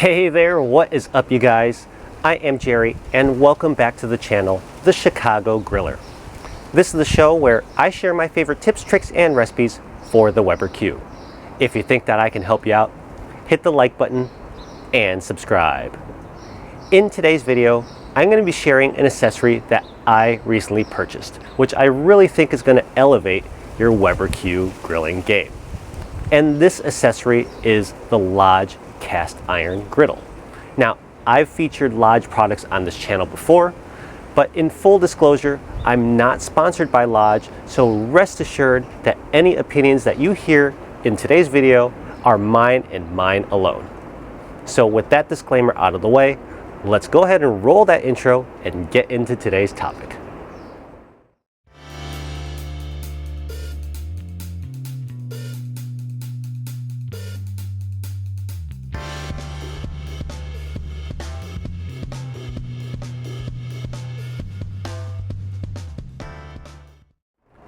Hey there, what is up you guys? I am Jerry and welcome back to the channel, The Chicago Griller. This is the show where I share my favorite tips, tricks, and recipes for the Weber Q. If you think that I can help you out, hit the like button and subscribe. In today's video, I'm going to be sharing an accessory that I recently purchased, which I really think is going to elevate your Weber Q grilling game. And this accessory is the Lodge cast iron griddle. Now, I've featured Lodge products on this channel before, but in full disclosure, I'm not sponsored by Lodge, so rest assured that any opinions that you hear in today's video are mine and mine alone. So with that disclaimer out of the way, let's go ahead and roll that intro and get into today's topic.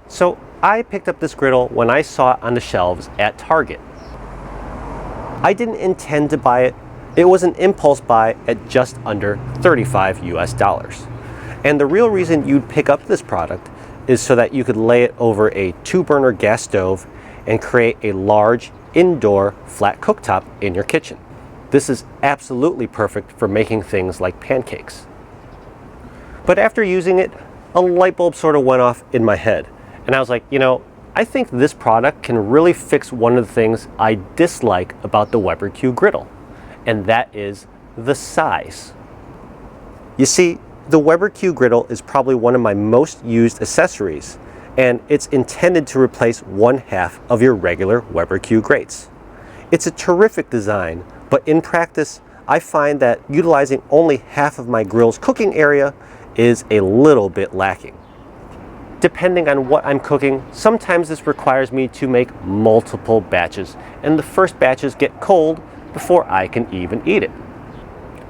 So I picked up this griddle when I saw it on the shelves at Target. I didn't intend to buy it. It was an impulse buy at just under $35 US. And the real reason you'd pick up this product is so that you could lay it over a 2-burner gas stove and create a large indoor flat cooktop in your kitchen. This is absolutely perfect for making things like pancakes. But after using it, a light bulb sort of went off in my head. And I was like, you know, I think this product can really fix one of the things I dislike about the Weber Q Griddle, and that is the size. You see, the Weber Q Griddle is probably one of my most used accessories, and it's intended to replace 1/2 of your regular Weber Q grates. It's a terrific design, but in practice, I find that utilizing only half of my grill's cooking area is a little bit lacking. Depending on what I'm cooking, sometimes this requires me to make multiple batches, and the first batches get cold before I can even eat it.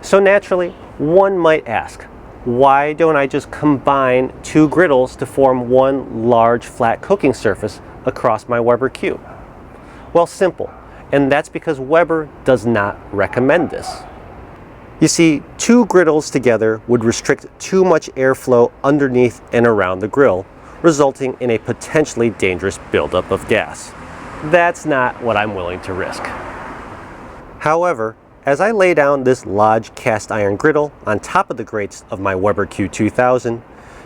So naturally, one might ask, why don't I just combine 2 griddles to form one large flat cooking surface across my Weber Q? Well, simple, and that's because Weber does not recommend this. You see, 2 griddles together would restrict too much airflow underneath and around the grill, resulting in a potentially dangerous buildup of gas. That's not what I'm willing to risk. However, as I lay down this Lodge cast iron griddle on top of the grates of my Weber Q 2000,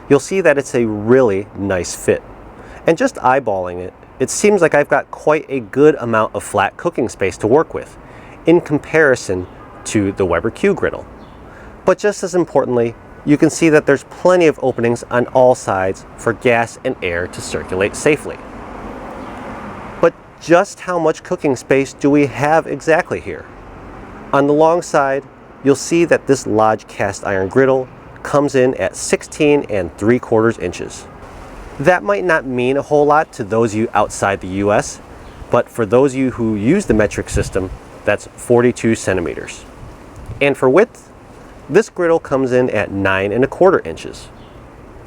you'll see that it's a really nice fit. And just eyeballing it, it seems like I've got quite a good amount of flat cooking space to work with, in comparison to the Weber Q griddle. But just as importantly, you can see that there's plenty of openings on all sides for gas and air to circulate safely. But just how much cooking space do we have exactly here? On the long side, you'll see that this Lodge cast iron griddle comes in at 16 3/4 inches. That might not mean a whole lot to those of you outside the US, but for those of you who use the metric system, that's 42 centimeters. And for width, this griddle comes in at 9 1/4 inches,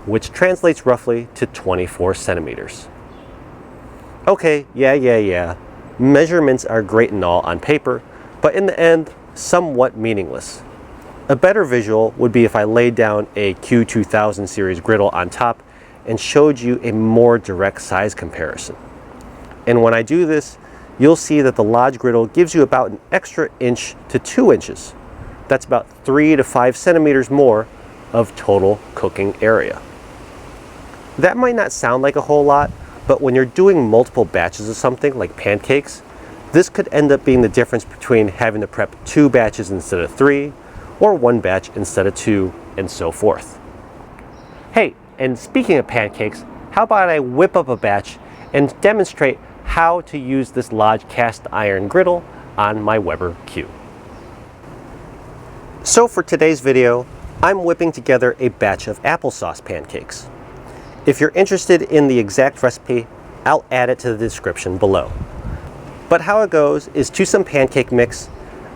which translates roughly to 24 centimeters. Okay, yeah. Measurements are great and all on paper, but in the end, somewhat meaningless. A better visual would be if I laid down a Q2000 series griddle on top and showed you a more direct size comparison. And when I do this, you'll see that the Lodge griddle gives you about an extra inch to 2 inches. That's about 3 to 5 centimeters more of total cooking area. That might not sound like a whole lot, but when you're doing multiple batches of something like pancakes, this could end up being the difference between having to prep 2 batches instead of 3, or 1 batch instead of 2, and so forth. Hey, and speaking of pancakes, how about I whip up a batch and demonstrate how to use this Lodge cast iron griddle on my Weber Q. So for today's video, I'm whipping together a batch of applesauce pancakes. If you're interested in the exact recipe, I'll add it to the description below. But how it goes is, to some pancake mix,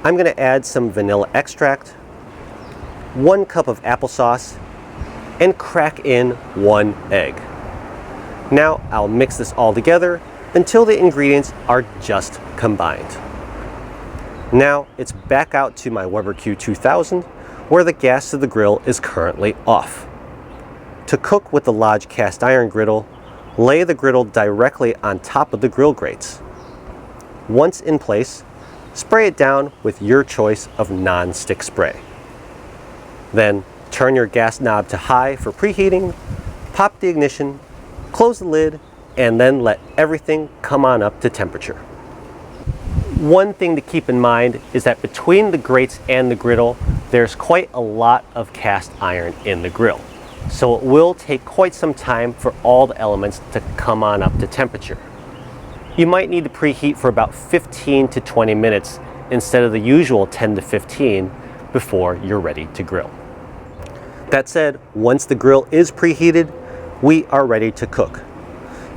I'm going to add some vanilla extract, 1 cup of applesauce, and crack in 1 egg. Now I'll mix this all together until the ingredients are just combined. Now it's back out to my Weber Q 2000, where the gas to the grill is currently off. To cook with the Lodge cast iron griddle, lay the griddle directly on top of the grill grates. Once in place, spray it down with your choice of non-stick spray. Then turn your gas knob to high for preheating, pop the ignition, close the lid, and then let everything come on up to temperature. One thing to keep in mind is that between the grates and the griddle, there's quite a lot of cast iron in the grill. So it will take quite some time for all the elements to come on up to temperature. You might need to preheat for about 15 to 20 minutes instead of the usual 10 to 15 before you're ready to grill. That said, once the grill is preheated, we are ready to cook.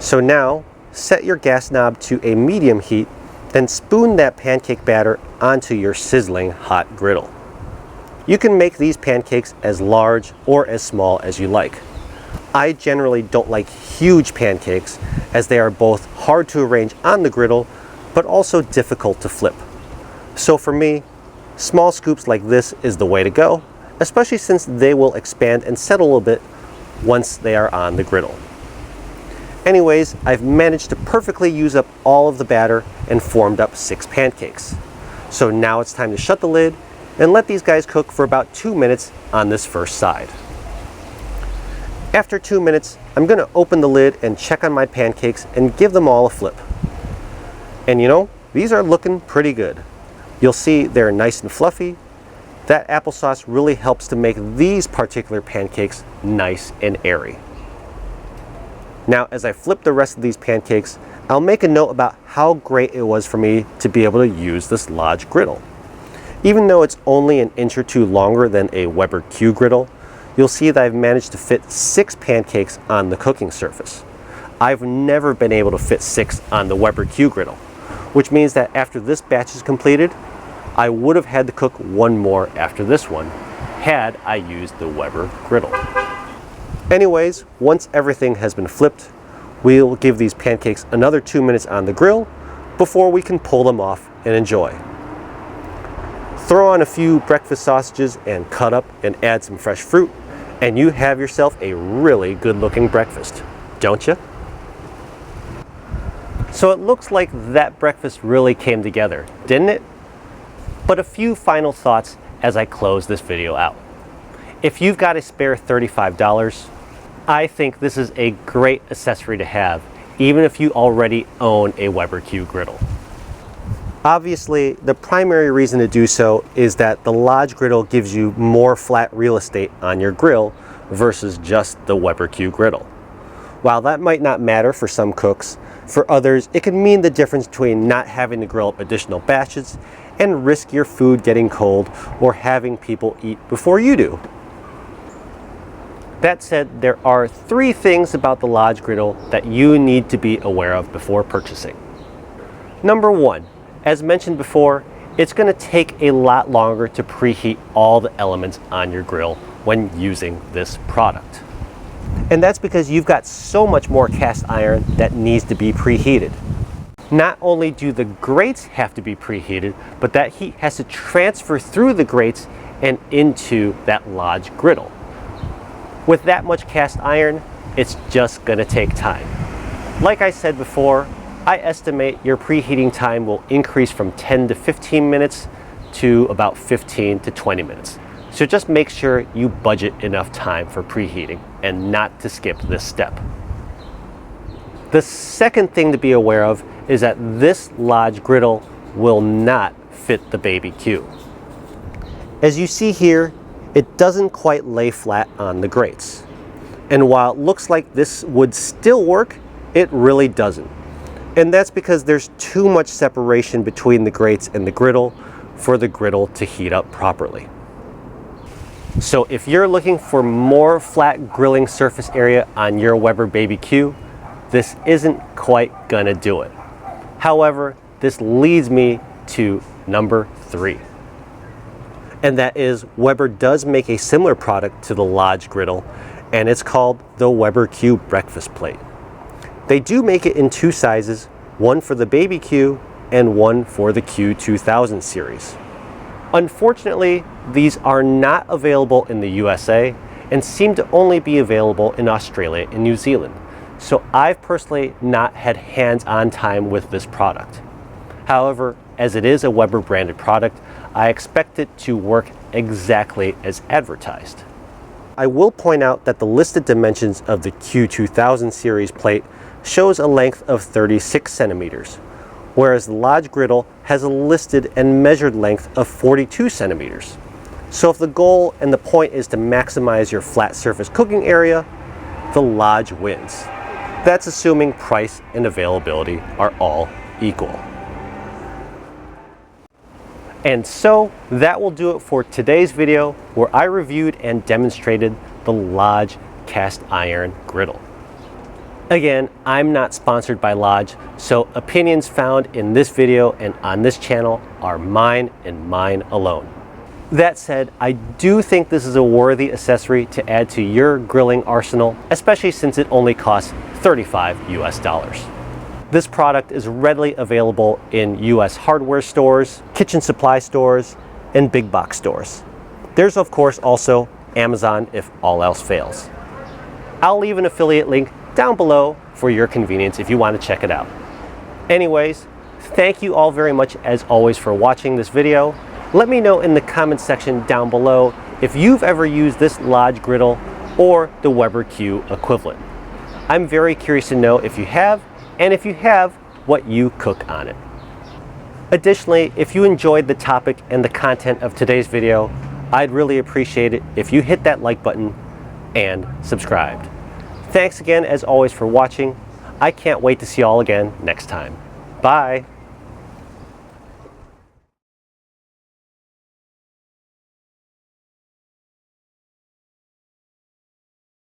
So now, set your gas knob to a medium heat, then spoon that pancake batter onto your sizzling hot griddle. You can make these pancakes as large or as small as you like. I generally don't like huge pancakes as they are both hard to arrange on the griddle but also difficult to flip. So for me, small scoops like this is the way to go, especially since they will expand and settle a bit once they are on the griddle. Anyways, I've managed to perfectly use up all of the batter and formed up 6 pancakes. So now it's time to shut the lid and let these guys cook for about 2 minutes on this first side. After 2 minutes, I'm going to open the lid and check on my pancakes and give them all a flip. And you know, these are looking pretty good. You'll see they're nice and fluffy. That applesauce really helps to make these particular pancakes nice and airy. Now, as I flip the rest of these pancakes, I'll make a note about how great it was for me to be able to use this Lodge griddle. Even though it's only an inch or two longer than a Weber Q Griddle, you'll see that I've managed to fit 6 pancakes on the cooking surface. I've never been able to fit 6 on the Weber Q Griddle, which means that after this batch is completed, I would have had to cook 1 more after this one, had I used the Weber Griddle. Anyways, once everything has been flipped, we'll give these pancakes another 2 minutes on the grill before we can pull them off and enjoy. Throw on a few breakfast sausages and cut up and add some fresh fruit, and you have yourself a really good looking breakfast, don't you? So it looks like that breakfast really came together, didn't it? But a few final thoughts as I close this video out. If you've got a spare $35, I think this is a great accessory to have, even if you already own a Weber Q Griddle. Obviously, the primary reason to do so is that the Lodge griddle gives you more flat real estate on your grill versus just the Weber Q Griddle. While that might not matter for some cooks, for others it can mean the difference between not having to grill up additional batches and risk your food getting cold or having people eat before you do. That said, there are 3 things about the Lodge griddle that you need to be aware of before purchasing. Number 1, as mentioned before, it's going to take a lot longer to preheat all the elements on your grill when using this product. And that's because you've got so much more cast iron that needs to be preheated. Not only do the grates have to be preheated, but that heat has to transfer through the grates and into that Lodge griddle. With that much cast iron, it's just going to take time. Like I said before, I estimate your preheating time will increase from 10 to 15 minutes to about 15 to 20 minutes. So just make sure you budget enough time for preheating and not to skip this step. The second thing to be aware of is that this Lodge griddle will not fit the Baby Q. As you see here, it doesn't quite lay flat on the grates. And while it looks like this would still work, it really doesn't. And that's because there's too much separation between the grates and the griddle for the griddle to heat up properly. So if you're looking for more flat grilling surface area on your Weber Baby Q, this isn't quite gonna do it. However, this leads me to number 3. And that is, Weber does make a similar product to the Lodge griddle, and it's called the Weber Q breakfast plate. They do make it in 2 sizes, one for the Baby Q and one for the Q2000 series. Unfortunately, these are not available in the USA and seem to only be available in Australia and New Zealand. So I've personally not had hands-on time with this product. However, as it is a Weber branded product, I expect it to work exactly as advertised. I will point out that the listed dimensions of the Q2000 series plate shows a length of 36 centimeters, whereas the Lodge griddle has a listed and measured length of 42 centimeters. So if the goal and the point is to maximize your flat surface cooking area, the Lodge wins. That's assuming price and availability are all equal. And so that will do it for today's video, where I reviewed and demonstrated the Lodge cast iron griddle. Again, I'm not sponsored by Lodge, so opinions found in this video and on this channel are mine and mine alone. That said, I do think this is a worthy accessory to add to your grilling arsenal, especially since it only costs $35 US. This product is readily available in US hardware stores, kitchen supply stores, and big box stores. There's of course also Amazon if all else fails. I'll leave an affiliate link down below for your convenience if you want to check it out. Anyways, thank you all very much as always for watching this video. Let me know in the comments section down below if you've ever used this Lodge griddle or the Weber Q equivalent. I'm very curious to know if you have, and if you have, what you cook on it. Additionally, if you enjoyed the topic and the content of today's video, I'd really appreciate it if you hit that like button and subscribed. Thanks again as always for watching. I can't wait to see you all again next time. Bye.